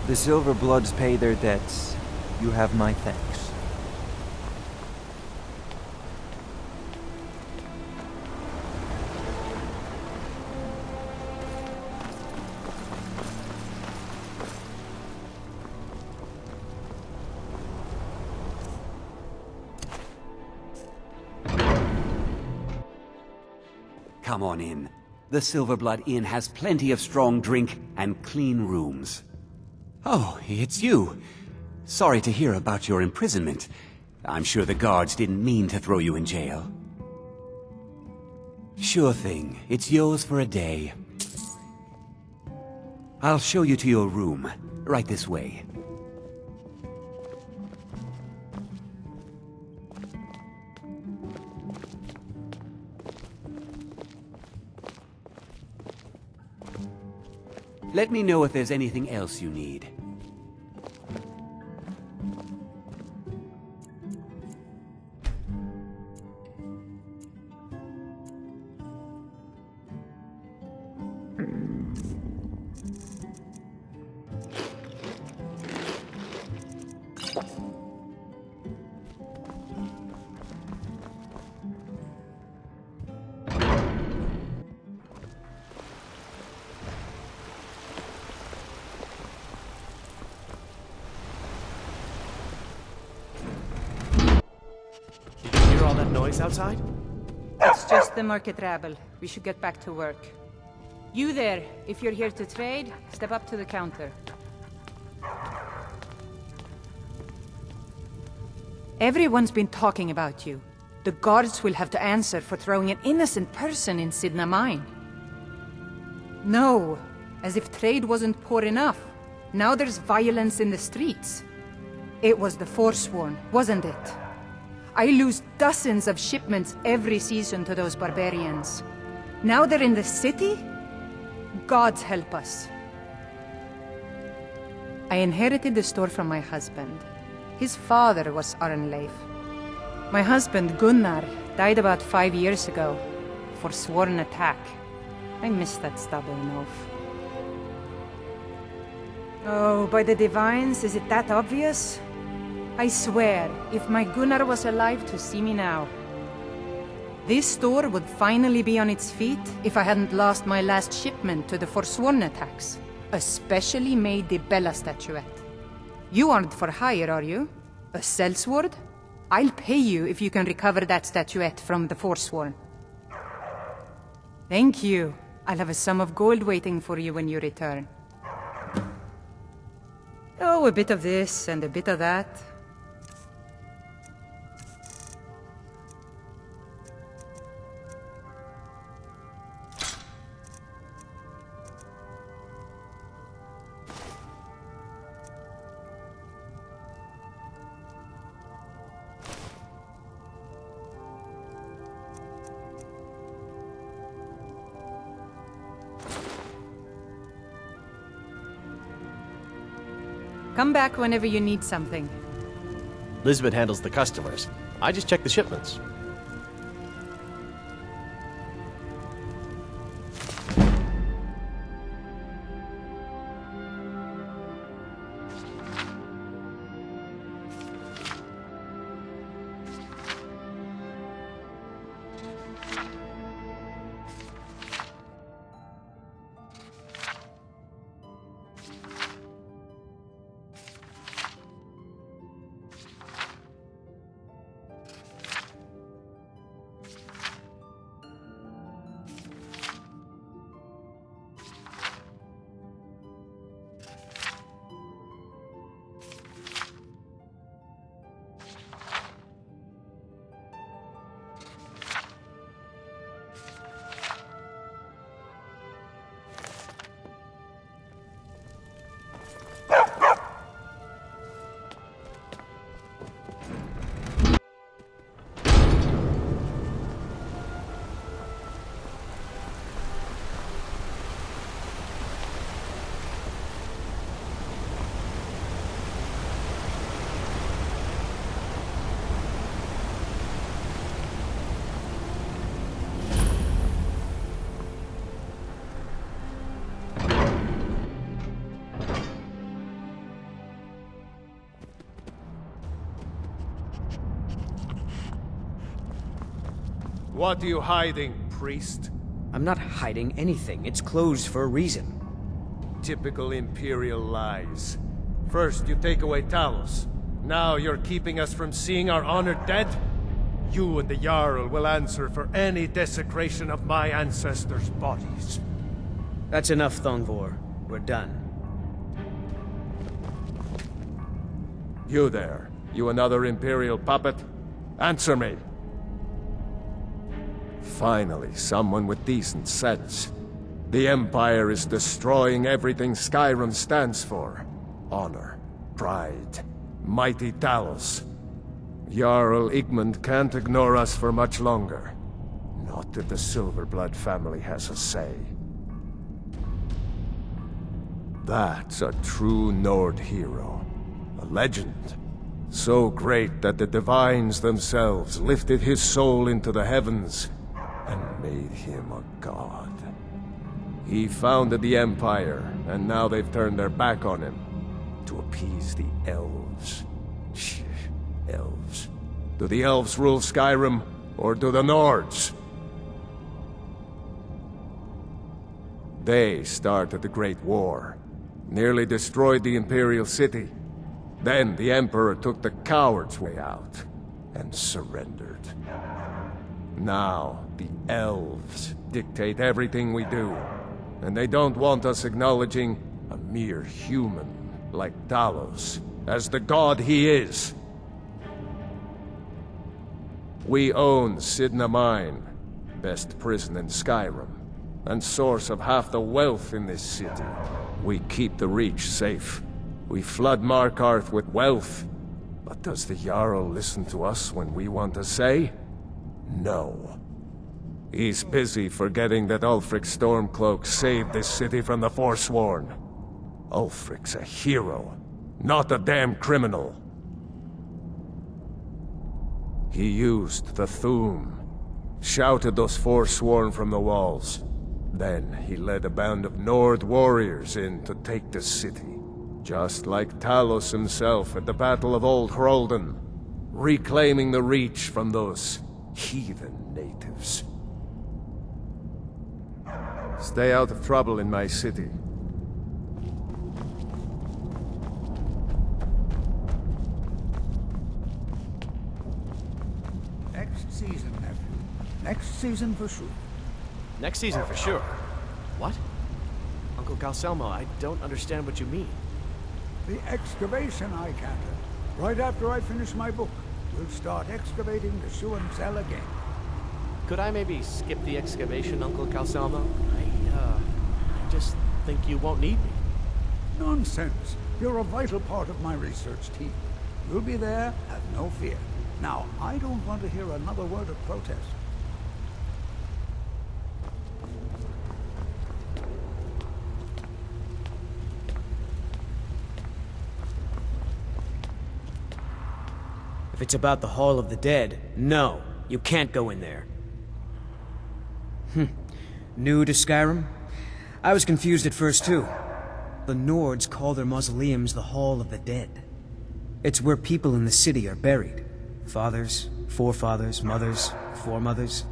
The Silverbloods pay their debts. You have my thanks. Come on in. The Silverblood Inn has plenty of strong drink and clean rooms. Oh, it's you. Sorry to hear about your imprisonment. I'm sure the guards didn't mean to throw you in jail. Sure thing. It's yours for a day. I'll show you to your room. Right this way. Let me know if there's anything else you need. All that noise outside? It's just the market rabble. We should get back to work. You there, if you're here to trade, step up to the counter. Everyone's been talking about you. The guards will have to answer for throwing an innocent person in Cidhna Mine. No, as if trade wasn't poor enough. Now there's violence in the streets. It was the Forsworn, wasn't it? I lose dozens of shipments every season to those barbarians. Now they're in the city? Gods help us. I inherited the store from my husband. His father was Arnleif. My husband, Gunnar, died about 5 years ago. Forsworn attack. I miss that stubborn oaf. Oh, by the divines, is it that obvious? I swear, if my Gunnar was alive to see me now. This store would finally be on its feet if I hadn't lost my last shipment to the Forsworn attacks. A specially made Bella statuette. You aren't for hire, are you? A sellsword? I'll pay you if you can recover that statuette from the Forsworn. Thank you. I'll have a sum of gold waiting for you when you return. Oh, a bit of this and a bit of that. Come back whenever you need something. Lisbeth handles the customers. I just check the shipments. What are you hiding, priest? I'm not hiding anything. It's closed for a reason. Typical Imperial lies. First, you take away Talos. Now you're keeping us from seeing our honored dead? You and the Jarl will answer for any desecration of my ancestors' bodies. That's enough, Thongvor. We're done. You there. You another Imperial puppet? Answer me! Finally, someone with decent sense. The Empire is destroying everything Skyrim stands for. Honor, pride, mighty Talos. Jarl Igmund can't ignore us for much longer. Not if the Silverblood family has a say. That's a true Nord hero. A legend. So great that the Divines themselves lifted his soul into the heavens and made him a god. He founded the Empire, and now they've turned their back on him to appease the elves. Elves. Do the elves rule Skyrim, or do the Nords? They started the Great War, nearly destroyed the Imperial City. Then the Emperor took the coward's way out, and surrendered. Now, the elves dictate everything we do, and they don't want us acknowledging a mere human like Talos as the god he is. We own Cidhna Mine, best prison in Skyrim, and source of half the wealth in this city. We keep the Reach safe. We flood Markarth with wealth. But does the Jarl listen to us when we want a say? No. He's busy forgetting that Ulfric Stormcloak saved this city from the Forsworn. Ulfric's a hero, not a damn criminal. He used the Thu'um, shouted those Forsworn from the walls. Then he led a band of Nord warriors in to take the city. Just like Talos himself at the Battle of Old Hroldan, reclaiming the Reach from those heathen natives. Stay out of trouble in my city. Next season, nephew. Next season for sure. Next season for sure. What? Uncle Calcelmo, I don't understand what you mean. The excavation I canted. Right after I finish my book, we'll start excavating the Shuan Cell again. Could I maybe skip the excavation, Uncle Calcelmo? I just think you won't need me. Nonsense. You're a vital part of my research team. You'll be there, have no fear. Now, I don't want to hear another word of protest. If it's about the Hall of the Dead, no, you can't go in there. New to Skyrim? I was confused at first too. The Nords call their mausoleums the Hall of the Dead. It's where people in the city are buried. Fathers, forefathers, mothers, foremothers.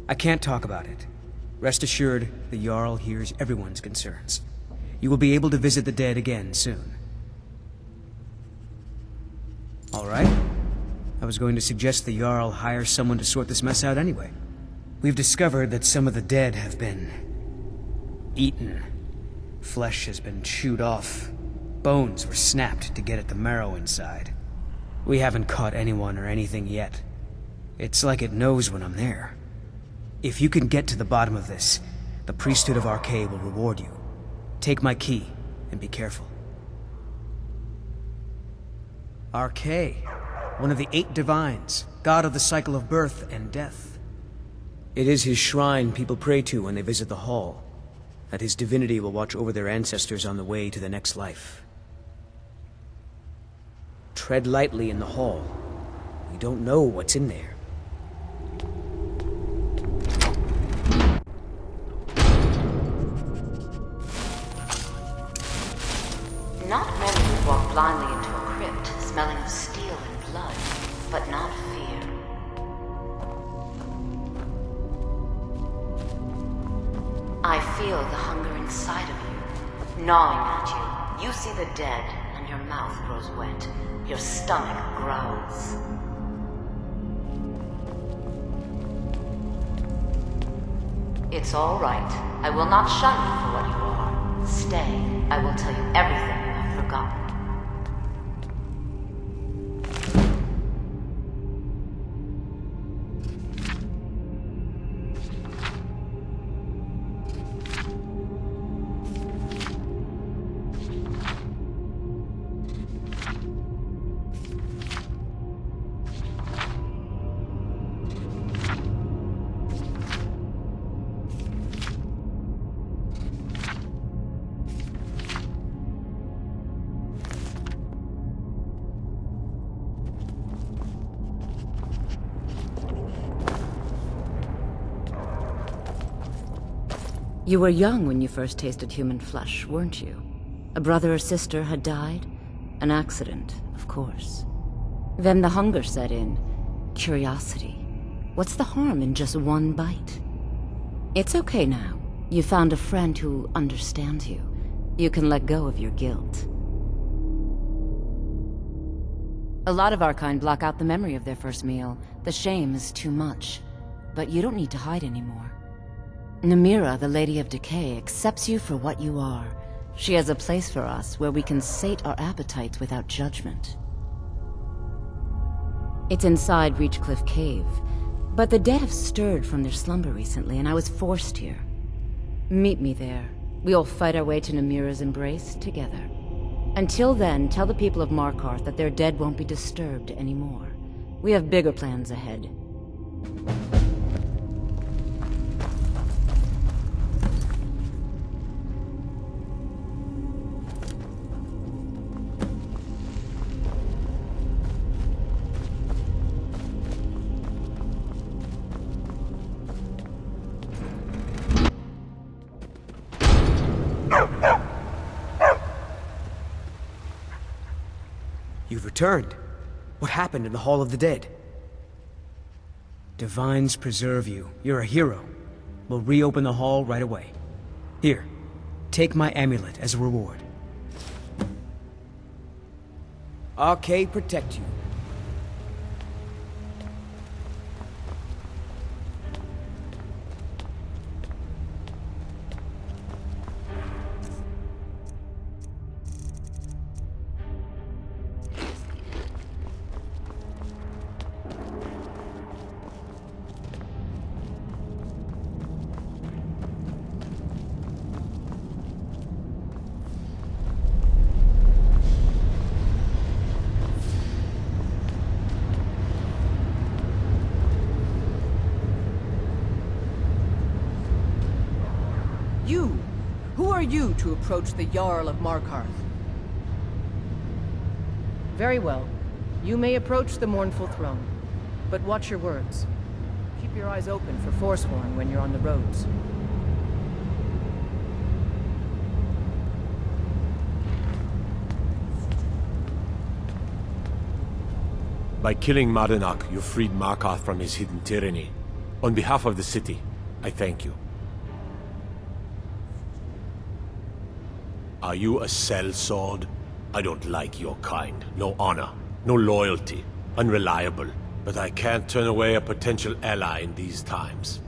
I can't talk about it. Rest assured, the Jarl hears everyone's concerns. You will be able to visit the dead again soon. All right. I was going to suggest the Jarl hire someone to sort this mess out anyway. We've discovered that some of the dead have been eaten. Flesh has been chewed off. Bones were snapped to get at the marrow inside. We haven't caught anyone or anything yet. It's like it knows when I'm there. If you can get to the bottom of this, the priesthood of Archay will reward you. Take my key, and be careful. Archay, one of the 8 divines, god of the cycle of birth and death. It is his shrine people pray to when they visit the hall, that his divinity will watch over their ancestors on the way to the next life. Tread lightly in the hall. You don't know what's in there. Not many would walk blindly into a crypt, smelling of steel and blood, but not fear. feel the hunger inside of you, gnawing at you. You see the dead, and your mouth grows wet. Your stomach growls. It's all right. I will not shun you for what you are. Stay. I will tell you everything you have forgotten. You were young when you first tasted human flesh, weren't you? A brother or sister had died? An accident, of course. Then the hunger set in. Curiosity. What's the harm in just one bite? It's okay now. You found a friend who understands you. You can let go of your guilt. A lot of our kind block out the memory of their first meal. The shame is too much. But you don't need to hide anymore. Namira, the Lady of Decay, accepts you for what you are. She has a place for us where we can sate our appetites without judgment. It's inside Reachcliff Cave, but the dead have stirred from their slumber recently, and I was forced here. Meet me there. We'll fight our way to Namira's embrace together. Until then, tell the people of Markarth that their dead won't be disturbed anymore. We have bigger plans ahead. You've returned. What happened in the Hall of the Dead? Divines preserve you. You're a hero. We'll reopen the hall right away. Here, take my amulet as a reward. Arcade protect you. Who are you to approach the Jarl of Markarth? Very well. You may approach the mournful throne. But watch your words. Keep your eyes open for Forsworn when you're on the roads. By killing Marenak, you freed Markarth from his hidden tyranny. On behalf of the city, I thank you. Are you a sellsword? I don't like your kind. No honor, no loyalty, unreliable. But I can't turn away a potential ally in these times.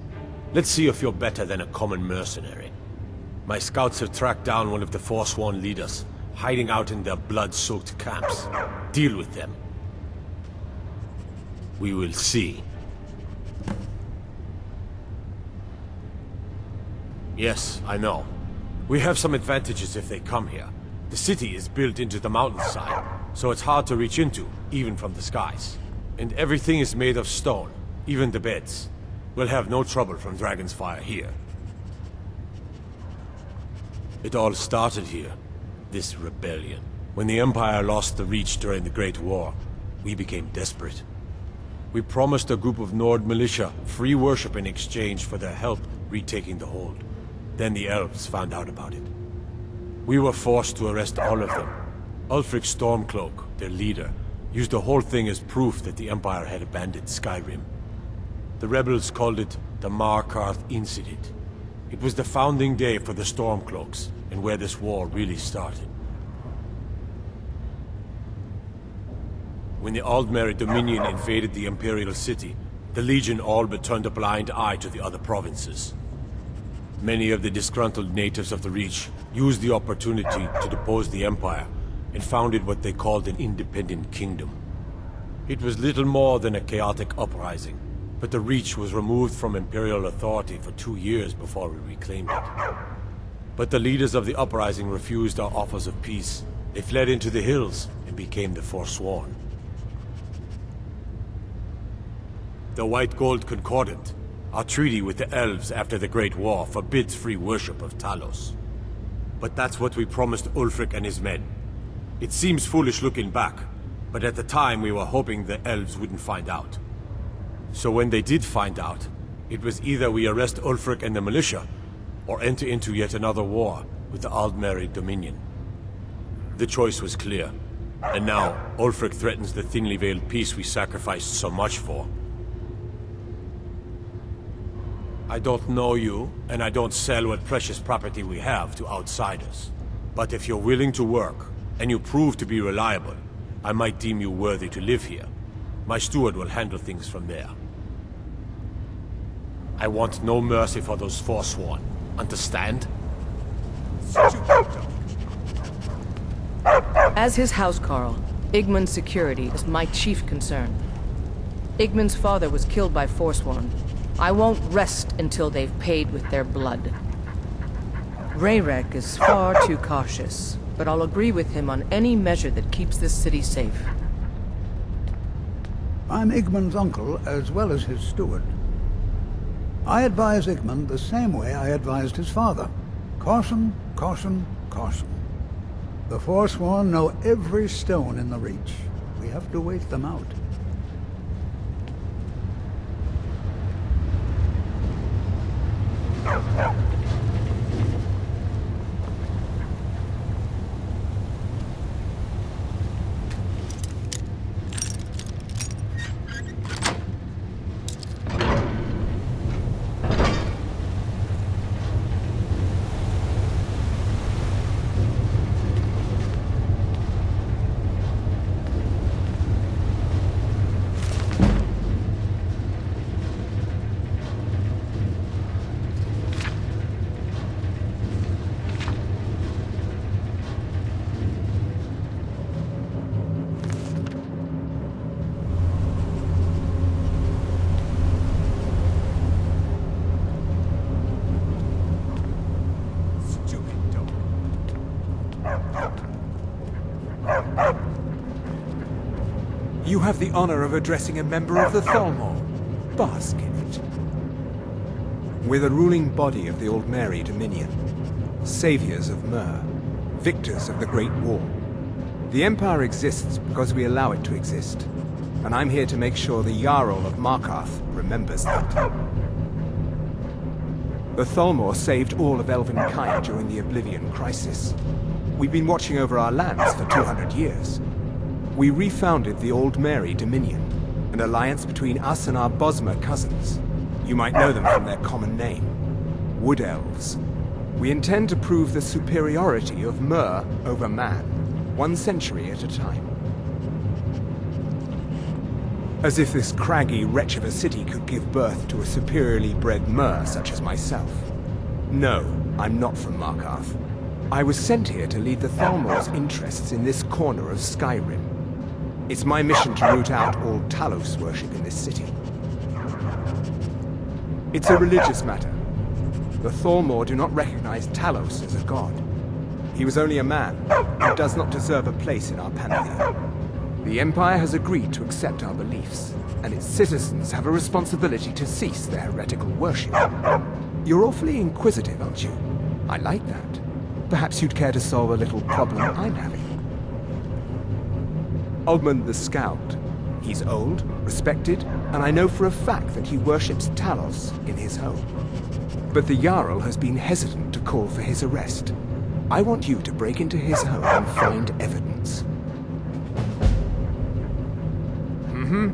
Let's see if you're better than a common mercenary. My scouts have tracked down one of the Forsworn leaders, hiding out in their blood-soaked camps. Deal with them. We will see. Yes, I know. We have some advantages if they come here. The city is built into the mountainside, so it's hard to reach into, even from the skies. And everything is made of stone, even the beds. We'll have no trouble from Dragon's Fire here. It all started here, this rebellion. When the Empire lost the Reach during the Great War, we became desperate. We promised a group of Nord militia free worship in exchange for their help retaking the hold. Then the elves found out about it. We were forced to arrest all of them. Ulfric Stormcloak, their leader, used the whole thing as proof that the Empire had abandoned Skyrim. The rebels called it the Markarth Incident. It was the founding day for the Stormcloaks, and where this war really started. When the Aldmeri Dominion invaded the Imperial City, the Legion all but turned a blind eye to the other provinces. Many of the disgruntled natives of the Reach used the opportunity to depose the Empire and founded what they called an independent kingdom. It was little more than a chaotic uprising, but the Reach was removed from Imperial authority for 2 years before we reclaimed it. But the leaders of the uprising refused our offers of peace. They fled into the hills and became the Forsworn. The White Gold Concordant, our treaty with the elves after the Great War, forbids free worship of Talos. But that's what we promised Ulfric and his men. It seems foolish looking back, but at the time we were hoping the elves wouldn't find out. So when they did find out, it was either we arrest Ulfric and the militia, or enter into yet another war with the Aldmeri Dominion. The choice was clear, and now Ulfric threatens the thinly veiled peace we sacrificed so much for. I don't know you, and I don't sell what precious property we have to outsiders. But if you're willing to work, and you prove to be reliable, I might deem you worthy to live here. My steward will handle things from there. I want no mercy for those Forsworn. Understand? As his housecarl, Igmund's security is my chief concern. Igmund's father was killed by Forsworn. I won't rest until they've paid with their blood. Rayrek is far too cautious, but I'll agree with him on any measure that keeps this city safe. I'm Igmund's uncle as well as his steward. I advise Igmund the same way I advised his father. Caution, caution, caution. The Forsworn know every stone in the Reach. We have to wait them out. You have the honor of addressing a member of the Thalmor. Bask in it. We're the ruling body of the Aldmeri Dominion. Saviors of Myr. Victors of the Great War. The Empire exists because we allow it to exist. And I'm here to make sure the Jarl of Markarth remembers that. The Thalmor saved all of Elvenkind during the Oblivion Crisis. We've been watching over our lands for 200 years. We refounded the Aldmeri Dominion, an alliance between us and our Bosmer cousins. You might know them from their common name, Wood Elves. We intend to prove the superiority of Myr over man, 1 century at a time. As if this craggy wretch of a city could give birth to a superiorly bred Myr such as myself. No, I'm not from Markarth. I was sent here to lead the Thalmor's interests in this corner of Skyrim. It's my mission to root out all Talos worship in this city. It's a religious matter. The Thalmor do not recognize Talos as a god. He was only a man, who does not deserve a place in our pantheon. The Empire has agreed to accept our beliefs, and its citizens have a responsibility to cease their heretical worship. You're awfully inquisitive, aren't you? I like that. Perhaps you'd care to solve a little problem I'm having. Ogmund the Scout. He's old, respected, and I know for a fact that he worships Talos in his home. But the Jarl has been hesitant to call for his arrest. I want you to break into his home and find evidence. Mm-hmm.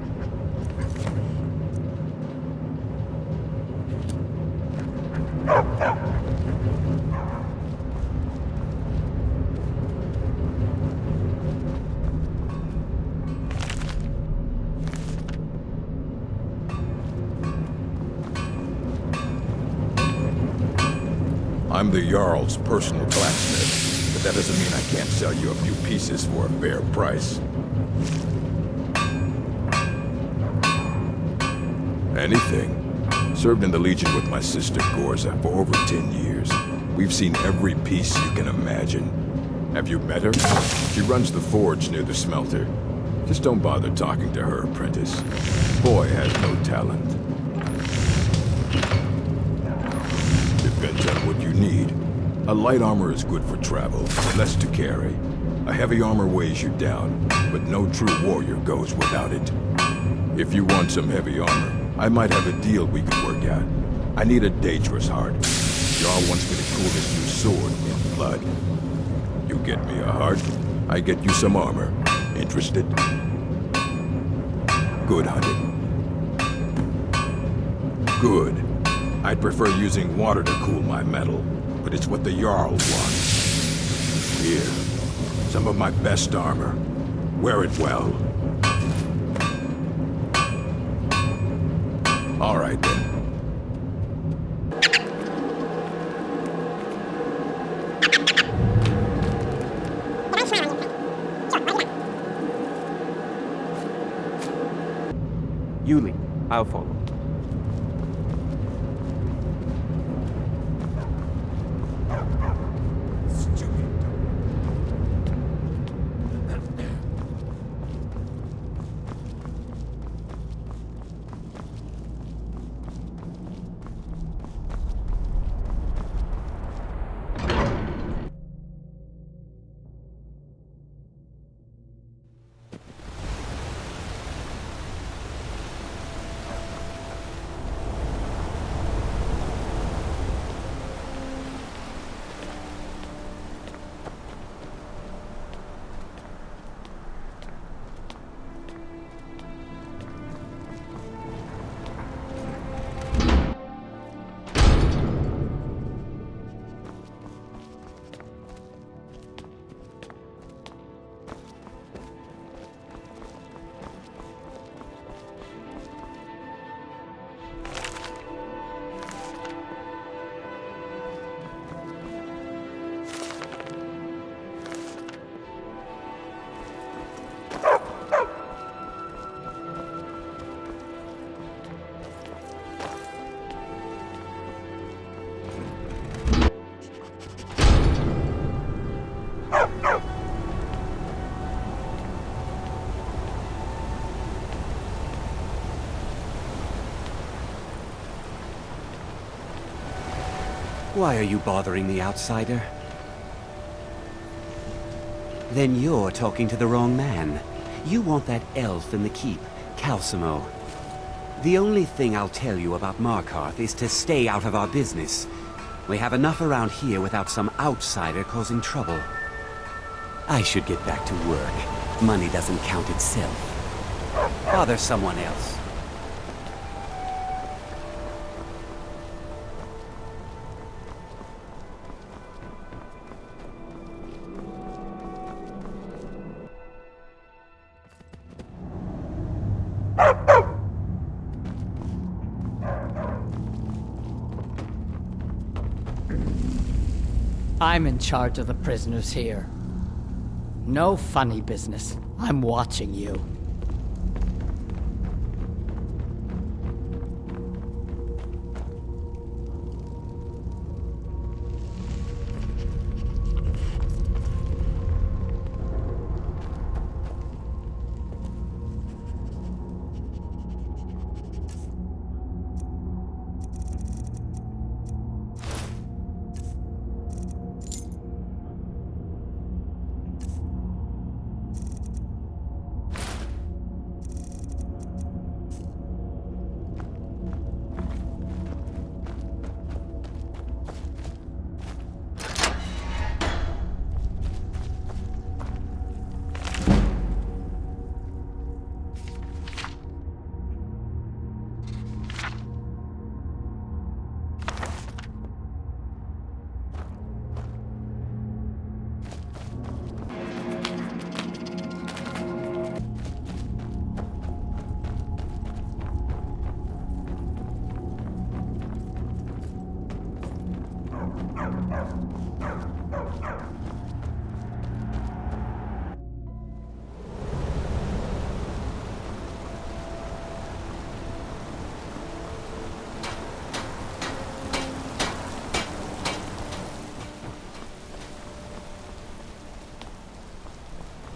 I'm the Jarl's personal blacksmith, but that doesn't mean I can't sell you a few pieces for a fair price. Anything. Served in the Legion with my sister Gorza for over 10 years. We've seen every piece you can imagine. Have you met her? She runs the forge near the smelter. Just don't bother talking to her, apprentice. Boy has no talent. Depends on what you need. A light armor is good for travel, less to carry. A heavy armor weighs you down, but no true warrior goes without it. If you want some heavy armor, I might have a deal we could work out. I need a dangerous heart. Jarl wants me to cool this new sword in blood. You get me a heart, I get you some armor. Interested? Good hunting. Good. I'd prefer using water to cool my metal, but it's what the Jarl wants. Here, some of my best armor. Wear it well. All right, then. You lead. I'll follow. Why are you bothering the outsider? Then you're talking to the wrong man. You want that elf in the keep, Calcimo. The only thing I'll tell you about Markarth is to stay out of our business. We have enough around here without some outsider causing trouble. I should get back to work. Money doesn't count itself. Bother someone else. I'm in charge of the prisoners here. No funny business. I'm watching you.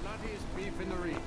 Bloodiest beef in the Reach.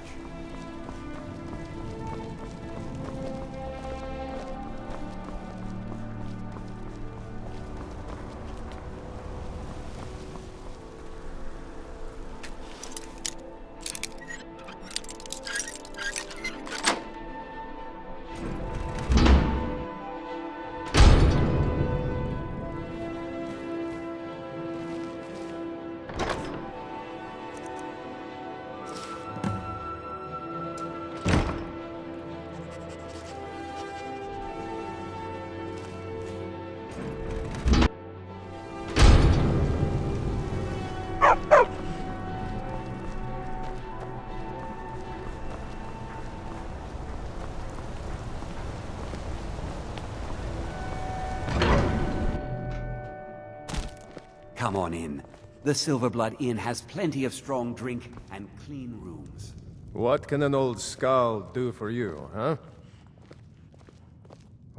Come on in. The Silverblood Inn has plenty of strong drink and clean rooms. What can an old skull do for you, huh?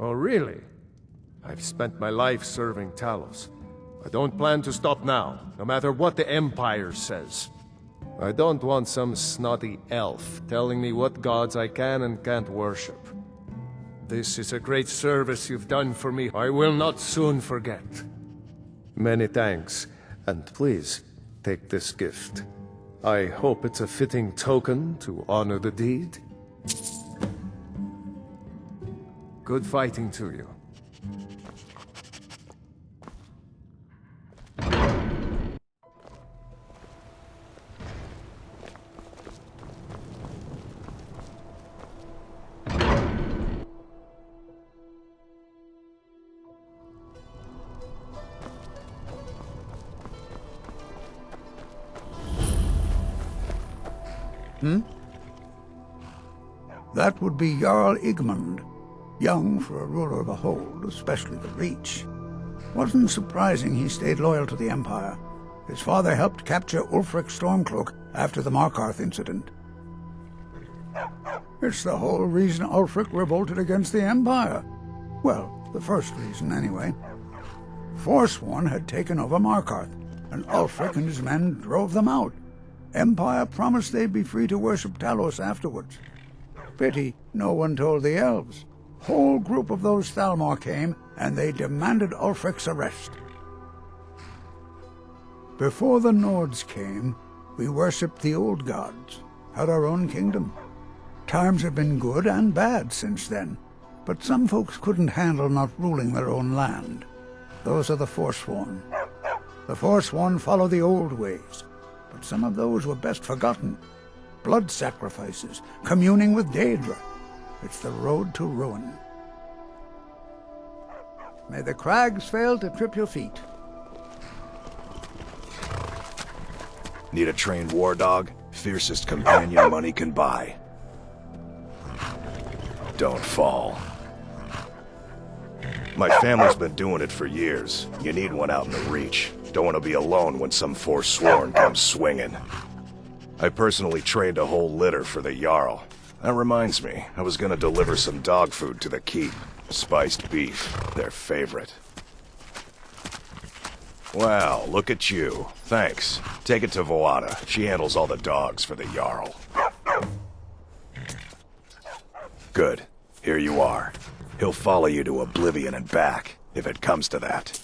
Oh, really? I've spent my life serving Talos. I don't plan to stop now, no matter what the Empire says. I don't want some snotty elf telling me what gods I can and can't worship. This is a great service you've done for me. I will not soon forget. Many thanks, and please, take this gift. I hope it's a fitting token to honor the deed. Good fighting to you. That would be Jarl Igmund. Young for a ruler of the Hold, especially the Reach. Wasn't surprising he stayed loyal to the Empire. His father helped capture Ulfric Stormcloak after the Markarth incident. It's the whole reason Ulfric revolted against the Empire. Well, the first reason, anyway. Forsworn had taken over Markarth, and Ulfric and his men drove them out. Empire promised they'd be free to worship Talos afterwards. Pity no one told the elves. Whole group of those Thalmor came, and they demanded Ulfric's arrest. Before the Nords came, we worshipped the old gods, had our own kingdom. Times have been good and bad since then, but some folks couldn't handle not ruling their own land. Those are the Forsworn. The Forsworn follow the old ways, but some of those were best forgotten. Blood sacrifices, communing with Daedra. It's the road to ruin. May the crags fail to trip your feet. Need a trained war dog? Fiercest companion money can buy. Don't fall. My family's been doing it for years. You need one out in the Reach. Don't want to be alone when some Forsworn comes swinging. I personally trained a whole litter for the Jarl. That reminds me, I was gonna deliver some dog food to the Keep. Spiced beef, their favorite. Wow, look at you. Thanks. Take it to Voada. She handles all the dogs for the Jarl. Good. Here you are. He'll follow you to oblivion and back, if it comes to that.